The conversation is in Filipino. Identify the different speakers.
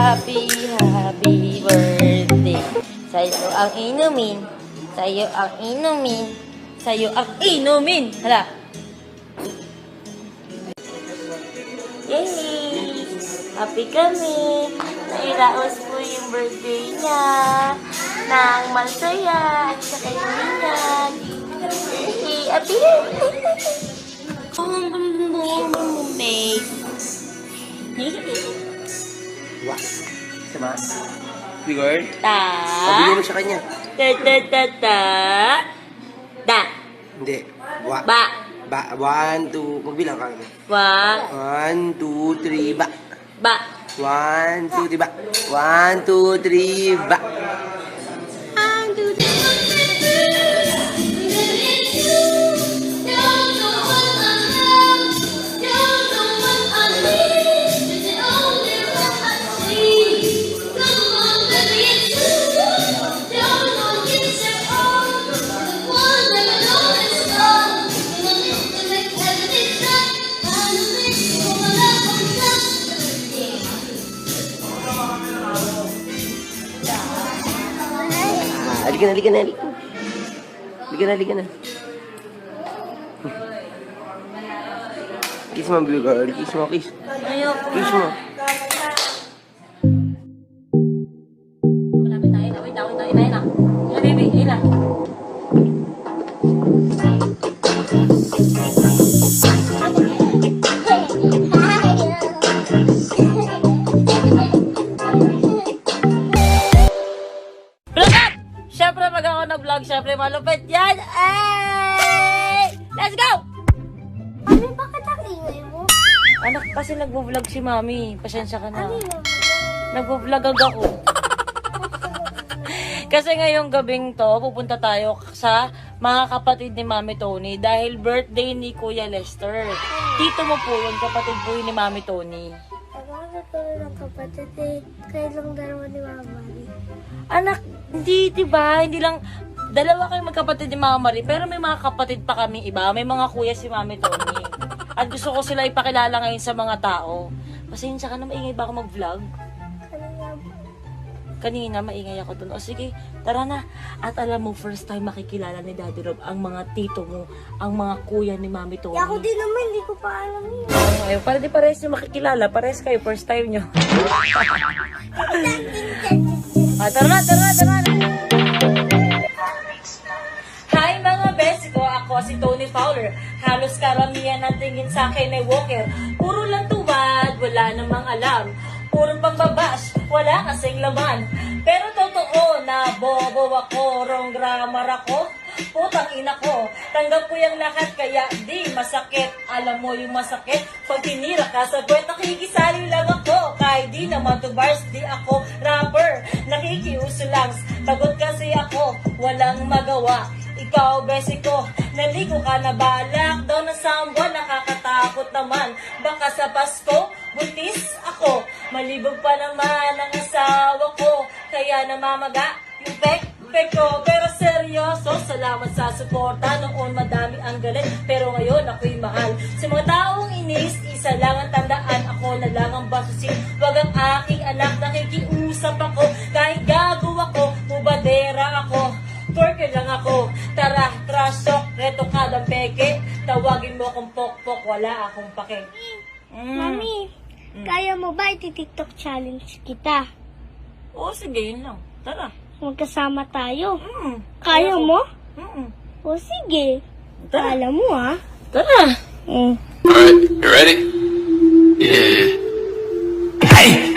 Speaker 1: happy, happy birthday. Sa'yo ang inumin. Sa'yo ang inumin. Sa'yo ang inumin. Hala. Yay! Happy kami. Nairaos po yung birthday niya. Nang masaya. At sa kaibigan. Yay! Happy birthday!
Speaker 2: Wah, sama? Bigor?
Speaker 1: Ta.
Speaker 2: Pabigyan mo sa kanya.
Speaker 1: Ta ta ta ta. Da.
Speaker 2: Hindi. Wa.
Speaker 1: Ba.
Speaker 2: Ba. 1, 2. Magbilang ka.
Speaker 1: Wa.
Speaker 2: 1, 2, 3, ba.
Speaker 1: Ba.
Speaker 2: 1, 2, 3, ba. 1, 2, 3, ba.
Speaker 1: 1, 2, 3.
Speaker 2: Halika na, halika na. Halika na, halika na. Kiss mo, Bigor. Kiss mo, kiss.
Speaker 1: Ayoko.
Speaker 2: Kiss mo.
Speaker 1: Malapit na, ina. Wait na, ina. Ina, baby, ina. Siyempre, pag ako na-vlog, siyempre, malupit yan. Ay! Let's go!
Speaker 3: Mami, bakit ang ingay mo?
Speaker 1: Anak, kasi nagvo-vlog si Mami. Pasensya ka na.
Speaker 3: Ano yun?
Speaker 1: Nagvo-vlog ako. Kasi ngayong gabing to, pupunta tayo sa mga kapatid ni Mami Tony dahil birthday ni Kuya Lester. Tito mo po yun, kapatid po yun ni Mami Tony.
Speaker 3: Ako natuloy ng kapatid eh. Kayo lang dalawa ni Mama.
Speaker 1: Anak, hindi, diba? Hindi lang, dalawa kayong magkapatid ni Mama Marie, pero may mga kapatid pa kami iba. May mga kuya si Mami Tony. At gusto ko sila ipakilala ngayon sa mga tao. Pasensya ka na, maingay ba ako mag-vlog? Kanina, maingay ako dun. O sige, tara na. At alam mo, first time makikilala ni Daddy Rob ang mga tito mo, ang mga kuya ni Mami Tony.
Speaker 3: Ako din naman, hindi ko pa alam yun.
Speaker 1: Ayun, para di parehas nyo makikilala. Parehas kayo, first time nyo. Tara na, tara na, tara na. Hi mga best ko, ako si Tony Fowler. Halos karamihan ang tingin sa akin ay walker. Puro lang tuwad, wala namang alam. Puro pambabash, wala kasing laman. Pero totoo na bobo ako, wrong grammar ako. Putang ina ko, tanggap ko yung lahat kaya di masakit. Alam mo yung masakit, pag tinira ka sa buwet, nakikisali lang ako. Kahit di naman to bars, di ako rapper. Nakikiuso lang, tagot kasi ako, walang magawa. Ikaw, besi ko, naligo ka na balak daw na someone, nakakatakot naman. Baka sa Pasko, buntis ako. Malibog pa naman ang asawa ko, kaya namamaga yung pek ko. Pero seryoso, salamat sa suporta. Noon madami ang galit, pero ngayon ako'y mahal. Sa mga taong inis, isa lang ang tandaan, ako na lang ang basusin. Wag ang aking anak, nakikiusap ako. Kahit gago ako, mubadera ako. Twerker lang ako, tara, trasok, reto ka ng peke. Tawagin mo akong pokpok, wala akong pake.
Speaker 3: Mami, kaya mo ba iti-TikTok challenge kita?
Speaker 1: Oo, sige, yun lang. Tara.
Speaker 3: Magkasama tayo. Kaya mo? O sige.
Speaker 1: Tara.
Speaker 3: Alam mo ha?
Speaker 1: Tara.
Speaker 4: Alright, you ready? Yeah. Hey!